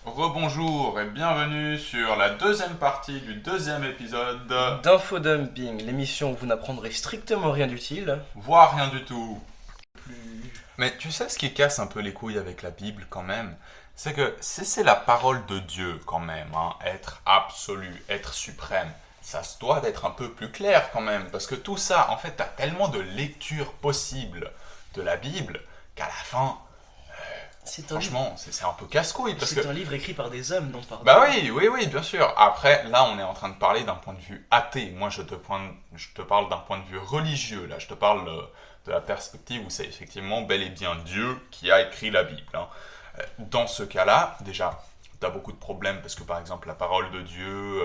Rebonjour et bienvenue sur la deuxième partie du deuxième épisode d'Infodumping, l'émission où vous n'apprendrez strictement rien d'utile. voire rien du tout. Plus... Mais tu sais ce qui casse un peu les couilles avec la Bible quand même, c'est que si c'est la parole de Dieu quand même, être absolu, être suprême, ça se doit d'être un peu plus clair quand même, parce que tout ça, en fait, t'as tellement de lectures possibles de la Bible qu'à la fin, franchement, c'est un peu casse-couille. C'est un livre écrit par des hommes, non par Bah oui, bien sûr. Après, là, on est en train de parler d'un point de vue athée. Moi, je te parle d'un point de vue religieux. Là, je te parle de la perspective où c'est effectivement bel et bien Dieu qui a écrit la Bible. Dans ce cas-là, déjà, tu as beaucoup de problèmes parce que, par exemple, la parole de Dieu,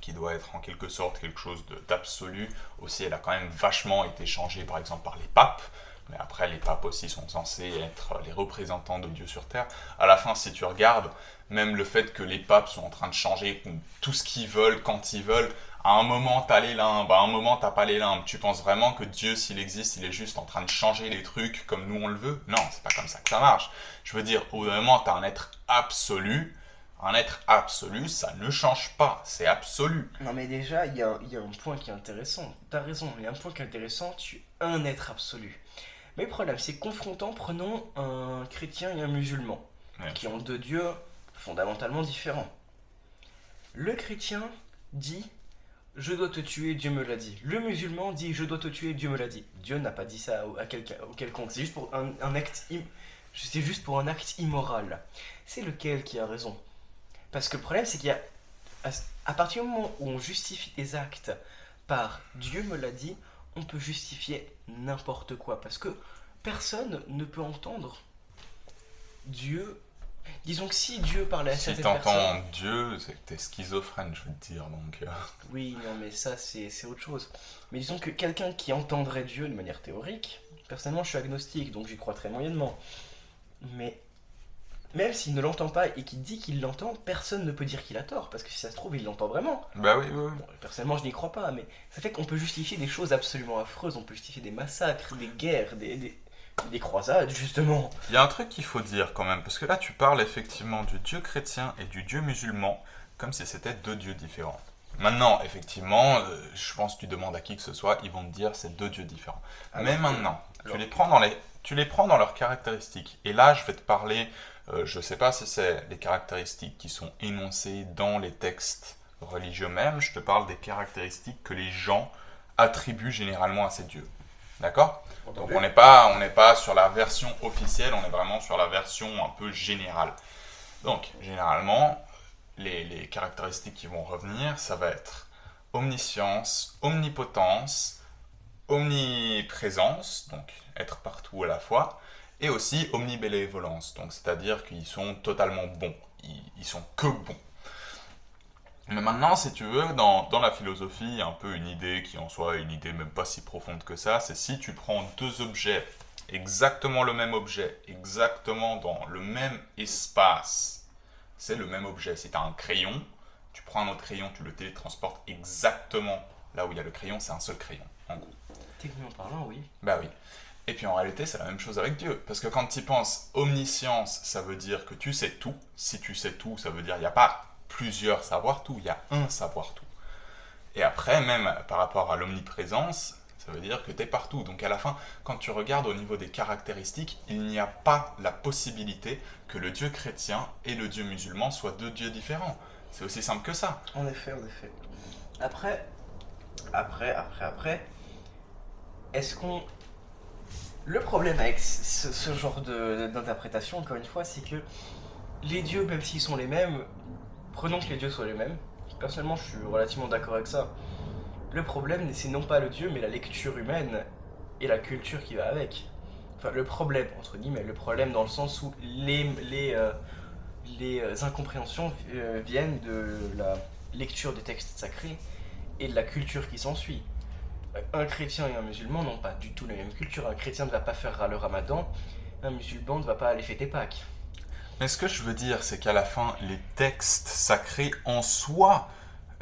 qui doit être en quelque sorte quelque chose d'absolu, aussi, elle a quand même vachement été changée, par exemple, par les papes. Mais après, les papes aussi sont censés être les représentants de Dieu sur Terre. À la fin, si tu regardes, même le fait que les papes sont en train de changer tout ce qu'ils veulent, quand ils veulent, à un moment, t'as les limbes, à un moment, t'as pas les limbes. Tu penses vraiment que Dieu, s'il existe, il est juste en train de changer les trucs comme nous on le veut? Non, c'est pas comme ça que ça marche. Je veux dire, au bout d'un moment, t'as un être absolu. Un être absolu, ça ne change pas, c'est absolu. Non mais déjà, il y a un point qui est intéressant. T'as raison, il y a un point qui est intéressant, tu es un être absolu. Mais le problème, c'est confrontant, prenons un chrétien et un musulman, qui ont deux dieux fondamentalement différents. Le chrétien dit « je dois te tuer, Dieu me l'a dit ». Le musulman dit « je dois te tuer, Dieu me l'a dit ». Dieu n'a pas dit ça à quelconque, c'est juste pour c'est juste pour un acte immoral. C'est lequel qui a raison? Parce que le problème, c'est qu'il y a, à partir du moment où on justifie des actes par Dieu me l'a dit, on peut justifier n'importe quoi. Parce que personne ne peut entendre Dieu. Disons que si Dieu parlait à certaines personnes... Si t'entends Dieu, c'est que t'es schizophrène, je veux te dire. Donc, Oui, non, mais ça, c'est autre chose. Mais disons que quelqu'un qui entendrait Dieu de manière théorique, personnellement, je suis agnostique, donc j'y crois très moyennement. Mais même s'il ne l'entend pas et qu'il dit qu'il l'entend, personne ne peut dire qu'il a tort, parce que si ça se trouve, il l'entend vraiment. Bah oui. Bon, personnellement, je n'y crois pas, mais ça fait qu'on peut justifier des choses absolument affreuses, on peut justifier des massacres, des guerres, des croisades, justement. Il y a un truc qu'il faut dire quand même, parce que là, tu parles effectivement du Dieu chrétien et du Dieu musulman, comme si c'était deux dieux différents. Maintenant, effectivement, je pense que tu demandes à qui que ce soit, ils vont te dire c'est deux dieux différents. Mais maintenant, tu les prends dans leurs caractéristiques. Et là, je vais te parler... je ne sais pas si c'est les caractéristiques qui sont énoncées dans les textes religieux même, je te parle des caractéristiques que les gens attribuent généralement à ces dieux. D'accord? Donc on n'est pas sur la version officielle, on est vraiment sur la version un peu générale. Donc généralement, les caractéristiques qui vont revenir, ça va être omniscience, omnipotence, omniprésence, donc être partout à la fois, et aussi omnibénévolence, donc c'est-à-dire qu'ils sont totalement bons, ils sont que bons. Mais maintenant, si tu veux, dans la philosophie, il y a un peu une idée qui en soit une idée même pas si profonde que ça, c'est si tu prends deux objets, exactement le même objet, exactement dans le même espace, c'est le même objet. Si tu as un crayon, tu prends un autre crayon, tu le télétransportes exactement là où il y a le crayon, c'est un seul crayon, en gros. Techniquement parlant, oui. Bah oui. Et puis en réalité, c'est la même chose avec Dieu. Parce que quand tu y penses, omniscience, ça veut dire que tu sais tout. Si tu sais tout, ça veut dire qu'il n'y a pas plusieurs savoir tout, il y a un savoir tout. Et après, même par rapport à l'omniprésence, ça veut dire que tu es partout. Donc à la fin, quand tu regardes au niveau des caractéristiques, il n'y a pas la possibilité que le Dieu chrétien et le Dieu musulman soient deux dieux différents. C'est aussi simple que ça. En effet. Après, est-ce qu'on... Le problème avec ce genre d'interprétation, encore une fois, c'est que les dieux, même s'ils sont les mêmes, prenons que les dieux soient les mêmes. Personnellement, je suis relativement d'accord avec ça. Le problème, c'est non pas le dieu, mais la lecture humaine et la culture qui va avec. Enfin, le problème, entre guillemets, le problème dans le sens où les incompréhensions viennent de la lecture des textes sacrés et de la culture qui s'ensuit. Un chrétien et un musulman n'ont pas du tout la même culture. Un chrétien ne va pas faire le ramadan, un musulman ne va pas aller fêter Pâques. Mais ce que je veux dire, c'est qu'à la fin, les textes sacrés en soi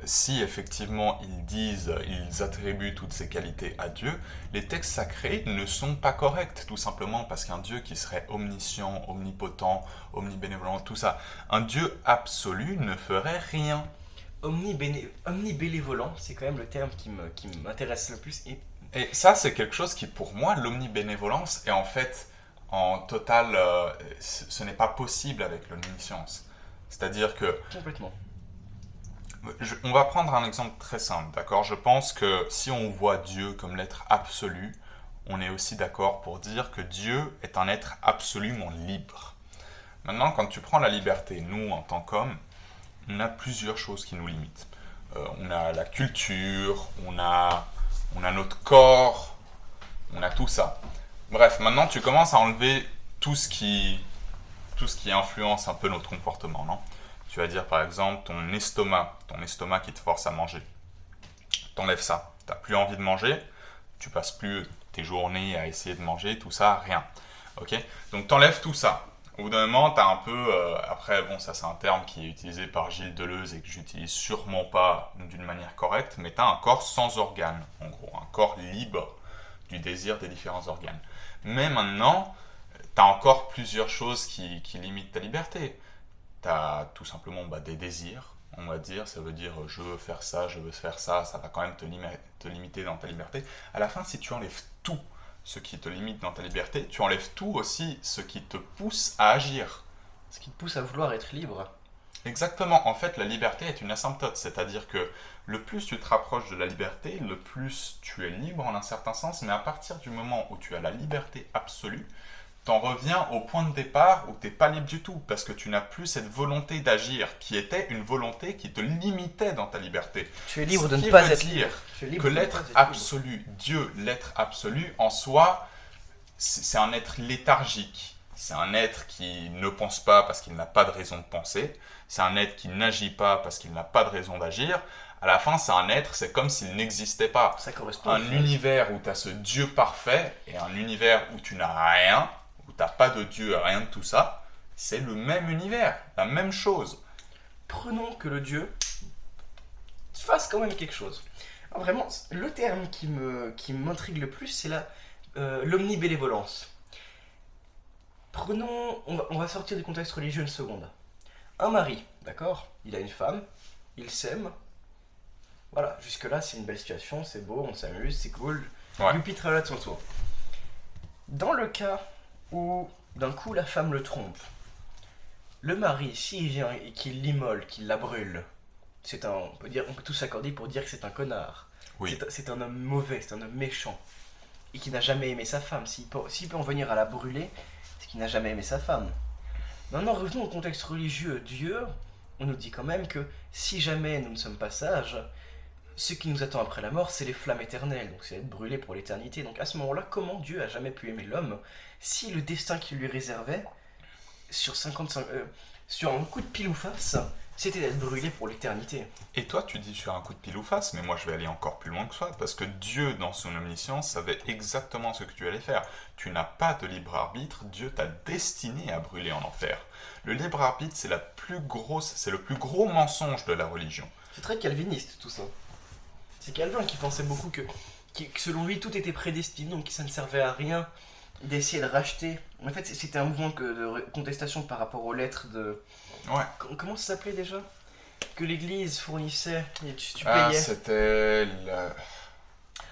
si effectivement ils attribuent toutes ces qualités à Dieu, les textes sacrés ne sont pas corrects, tout simplement parce qu'un Dieu qui serait omniscient, omnipotent, omnibénévolent, tout ça, un Dieu absolu ne ferait rien. Omnibénévolent, c'est quand même le terme qui m'intéresse le plus. Et ça, c'est quelque chose qui, pour moi, l'omnibénévolence est en fait en total... ce n'est pas possible avec l'omniscience. C'est-à-dire que... Complètement. On va prendre un exemple très simple, d'accord? Je pense que si on voit Dieu comme l'être absolu, on est aussi d'accord pour dire que Dieu est un être absolument libre. Maintenant, quand tu prends la liberté, nous, en tant qu'hommes, on a plusieurs choses qui nous limitent. On a la culture, on a notre corps, on a tout ça. Bref, maintenant, tu commences à enlever tout ce qui influence un peu notre comportement, non? Tu vas dire par exemple ton estomac qui te force à manger. T'enlèves ça. T'as plus envie de manger, tu passes plus tes journées à essayer de manger, tout ça, rien. Ok? Donc t'enlèves tout ça. Au bout d'un moment, t'as un peu... après, bon, ça c'est un terme qui est utilisé par Gilles Deleuze et que j'utilise sûrement pas d'une manière correcte, mais t'as un corps sans organes, en gros, un corps libre du désir des différents organes. Mais maintenant, t'as encore plusieurs choses qui limitent ta liberté. T'as tout simplement des désirs, on va dire, ça veut dire je veux faire ça, ça va quand même te limiter dans ta liberté. À la fin, si tu enlèves tout ce qui te limite dans ta liberté, tu enlèves tout aussi ce qui te pousse à agir. Ce qui te pousse à vouloir être libre. Exactement, en fait la liberté est une asymptote, c'est-à-dire que le plus tu te rapproches de la liberté, le plus tu es libre en un certain sens, mais à partir du moment où tu as la liberté absolue, t'en reviens au point de départ où t'es pas libre du tout, parce que tu n'as plus cette volonté d'agir, qui était une volonté qui te limitait dans ta liberté. Tu es libre de ne pas être libre. Que l'être absolu, Dieu, l'être absolu, en soi, c'est un être léthargique. C'est un être qui ne pense pas parce qu'il n'a pas de raison de penser. C'est un être qui n'agit pas parce qu'il n'a pas de raison d'agir. À la fin, c'est comme s'il n'existait pas. Ça correspond. Un univers où tu as ce Dieu parfait et un univers où tu n'as rien, où tu n'as pas de Dieu, rien de tout ça, c'est le même univers, la même chose. Prenons que le Dieu fasse quand même quelque chose. Alors vraiment, le terme qui m'intrigue le plus, c'est l'omnibénévolence. On va sortir du contexte religieux une seconde. Un mari, d'accord? Il a une femme, il s'aime. Voilà, jusque-là, c'est une belle situation, c'est beau, on s'amuse, c'est cool. Ouais. Youpi tralala de son. Dans le cas où, d'un coup, la femme le trompe, le mari, s'il vient et qu'il l'immole, qu'il la brûle, on peut tous s'accorder pour dire que c'est un connard. Oui. C'est un homme mauvais, c'est un homme méchant. Et qui n'a jamais aimé sa femme. S'il peut en venir à la brûler, c'est qu'il n'a jamais aimé sa femme. Maintenant, revenons au contexte religieux. Dieu, on nous dit quand même que si jamais nous ne sommes pas sages, ce qui nous attend après la mort, c'est les flammes éternelles. Donc c'est être brûlé pour l'éternité. Donc à ce moment-là, comment Dieu a jamais pu aimer l'homme si le destin qu'il lui réservait, sur un coup de pile ou face, c'était d'être brûlé pour l'éternité. Et toi, tu dis sur un coup de pile ou face, mais moi je vais aller encore plus loin que ça, parce que Dieu, dans son omniscience, savait exactement ce que tu allais faire. Tu n'as pas de libre arbitre, Dieu t'a destiné à brûler en enfer. Le libre arbitre, c'est le plus gros mensonge de la religion. C'est très calviniste tout ça. C'est Calvin qui pensait beaucoup que selon lui tout était prédestiné, donc ça ne servait à rien d'essayer de racheter. En fait, c'était un mouvement de contestation par rapport aux lettres de... Ouais. Comment ça s'appelait déjà? Que l'église fournissait et tu payais. C'était...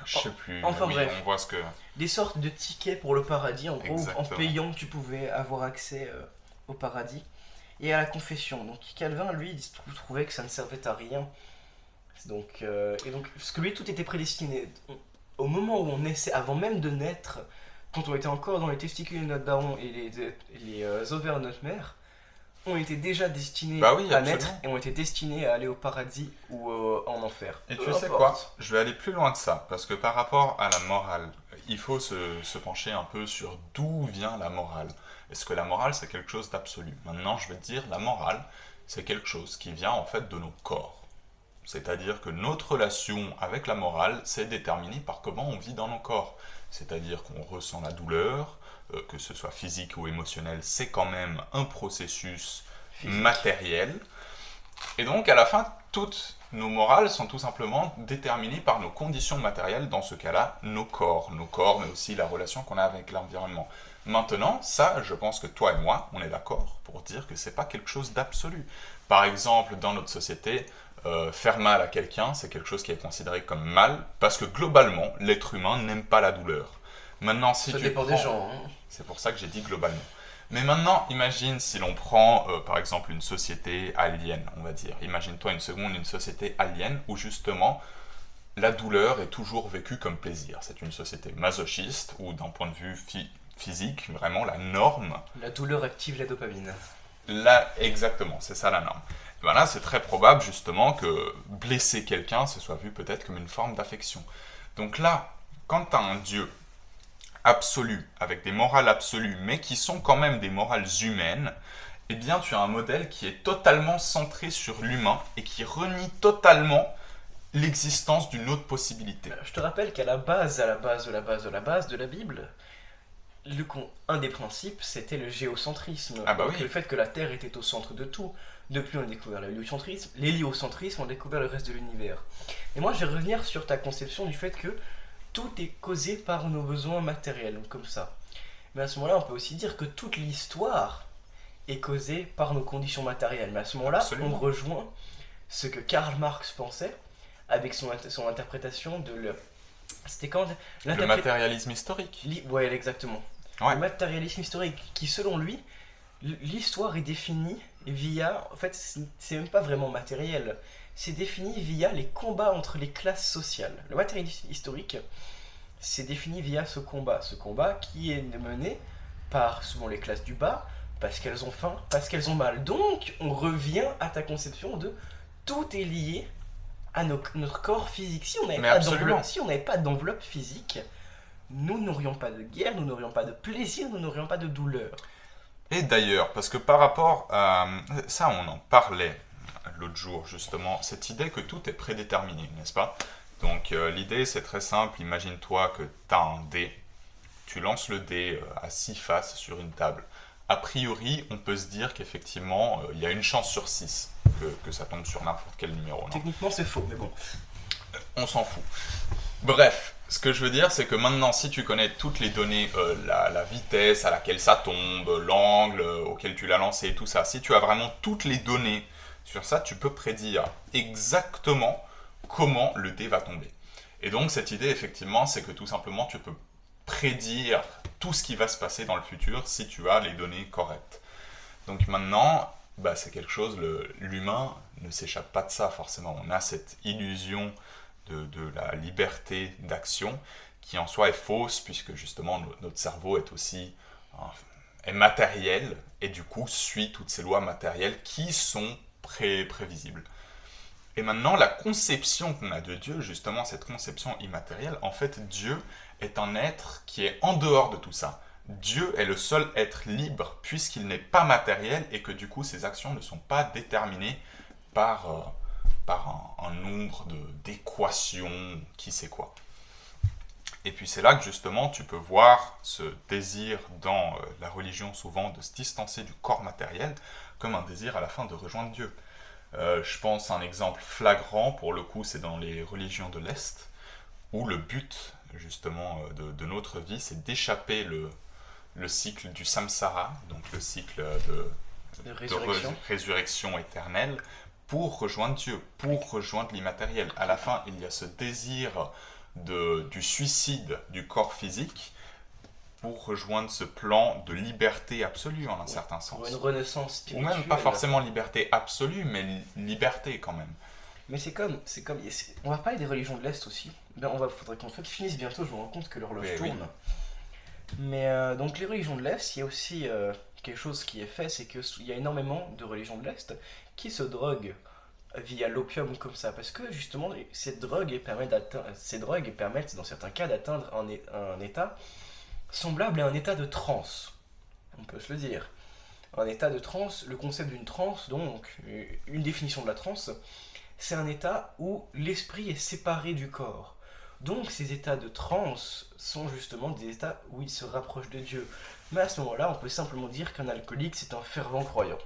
Je sais plus. Enfin oui, bref. On voit ce que... Des sortes de tickets pour le paradis. En gros, Exactement. en payant, tu pouvais avoir accès au paradis. Et à la confession. Donc Calvin, lui, il trouvait que ça ne servait à rien. Donc, parce que lui, tout était prédestiné. Au moment où on naissait, avant même de naître, quand on était encore dans les testicules de notre daron et les ovaires de notre mère, on était déjà destinés à naître et on était destinés à aller au paradis ou en enfer. Et tu sais quoi? Je vais aller plus loin que ça, parce que par rapport à la morale, il faut se pencher un peu sur d'où vient la morale. Est-ce que la morale, c'est quelque chose d'absolu? Maintenant, je vais te dire, la morale, c'est quelque chose qui vient en fait de nos corps. C'est-à-dire que notre relation avec la morale, c'est déterminé par comment on vit dans nos corps. C'est-à-dire qu'on ressent la douleur, que ce soit physique ou émotionnel, c'est quand même un processus matériel. Et donc, à la fin, toutes nos morales sont tout simplement déterminées par nos conditions matérielles, dans ce cas-là, nos corps, mais aussi la relation qu'on a avec l'environnement. Maintenant, ça, je pense que toi et moi, on est d'accord pour dire que c'est pas quelque chose d'absolu. Par exemple, dans notre société, faire mal à quelqu'un, c'est quelque chose qui est considéré comme mal, parce que globalement, l'être humain n'aime pas la douleur. Maintenant, si Ça tu dépend prends... des gens. Hein. C'est pour ça que j'ai dit globalement. Mais maintenant, imagine si l'on prend, par exemple, une société alien, on va dire. Imagine-toi une seconde, une société alien, où justement, la douleur est toujours vécue comme plaisir. C'est une société masochiste, où d'un point de vue physique, vraiment la norme... La douleur active la dopamine. Là, exactement, c'est ça la norme. Et ben là, c'est très probable justement que blesser quelqu'un, ce soit vu peut-être comme une forme d'affection. Donc là, quand tu as un Dieu absolu, avec des morales absolues, mais qui sont quand même des morales humaines, eh bien tu as un modèle qui est totalement centré sur l'humain et qui renie totalement l'existence d'une autre possibilité. Je te rappelle qu'à la base de la Bible, un des principes, c'était le géocentrisme. Ah bah donc oui. Le fait que la Terre était au centre de tout. Depuis, on a découvert l'héliocentrisme. L'héliocentrisme, on a découvert le reste de l'univers. Et moi, je vais revenir sur ta conception du fait que tout est causé par nos besoins matériels, comme ça. Mais à ce moment-là, on peut aussi dire que toute l'histoire est causée par nos conditions matérielles. Mais à ce moment-là, Absolument. on rejoint ce que Karl Marx pensait avec son interprétation C'était quand Le matérialisme historique. Ouais, exactement. Ouais. Le matérialisme historique, qui selon lui, l'histoire est définie via... En fait, c'est même pas vraiment matériel. C'est défini via les combats entre les classes sociales. Le matérialisme historique, c'est défini via ce combat. Ce combat qui est mené par souvent les classes du bas, parce qu'elles ont faim, parce qu'elles ont mal. Donc, on revient à ta conception de tout est lié à notre corps physique. Si on n'avait pas d'enveloppe physique, nous n'aurions pas de guerre, nous n'aurions pas de plaisir, nous n'aurions pas de douleur. Et d'ailleurs, parce que par rapport à... Ça, on en parlait l'autre jour, justement, cette idée que tout est prédéterminé, n'est-ce pas? Donc, l'idée, c'est très simple. Imagine-toi que tu as un dé. Tu lances le dé à 6 faces sur une table. A priori, on peut se dire qu'effectivement, il y a une chance sur 6 que ça tombe sur n'importe quel numéro. Non? Techniquement, c'est faux, mais bon. On s'en fout. Bref, ce que je veux dire, c'est que maintenant, si tu connais toutes les données, la vitesse à laquelle ça tombe, l'angle auquel tu l'as lancé, tout ça, si tu as vraiment toutes les données sur ça, tu peux prédire exactement comment le dé va tomber. Et donc, cette idée, effectivement, c'est que tout simplement, tu peux prédire tout ce qui va se passer dans le futur si tu as les données correctes. Donc maintenant, c'est quelque chose, l'humain ne s'échappe pas de ça forcément. On a cette illusion de la liberté d'action qui en soi est fausse puisque justement notre cerveau est aussi est matériel et du coup suit toutes ces lois matérielles qui sont prévisibles. Et maintenant, la conception qu'on a de Dieu, justement cette conception immatérielle, en fait Dieu est un être qui est en dehors de tout ça. Dieu est le seul être libre puisqu'il n'est pas matériel et que du coup ses actions ne sont pas déterminées par un nombre d'équations, qui sait quoi. Et puis c'est là que justement tu peux voir ce désir dans la religion souvent de se distancer du corps matériel comme un désir à la fin de rejoindre Dieu. Je pense à un exemple flagrant, pour le coup c'est dans les religions de l'Est, où le but justement de notre vie c'est d'échapper le cycle du samsara, donc le cycle de résurrection éternelle, pour rejoindre Dieu, pour rejoindre l'immatériel. À la fin, il y a ce désir du suicide du corps physique pour rejoindre ce plan de liberté absolue en un certain sens. Ou une renaissance spirituelle. Ou même pas forcément liberté absolue, mais liberté quand même. Mais c'est comme on va parler des religions de l'Est aussi. Faudrait qu'on finisse bientôt, je me rends compte que l'horloge tourne. Oui. Mais donc les religions de l'Est, il y a aussi quelque chose qui est fait, c'est qu'il y a énormément de religions de l'Est qui se droguent via l'opium comme ça, parce que justement ces drogues permettent dans certains cas d'atteindre un état semblable à un état de transe, on peut se le dire. Un état de transe, le concept d'une transe, donc une définition de la transe, c'est un état où l'esprit est séparé du corps. Donc ces états de transe sont justement des états où il se rapproche de Dieu. Mais à ce moment-là, on peut simplement dire qu'un alcoolique, c'est un fervent croyant.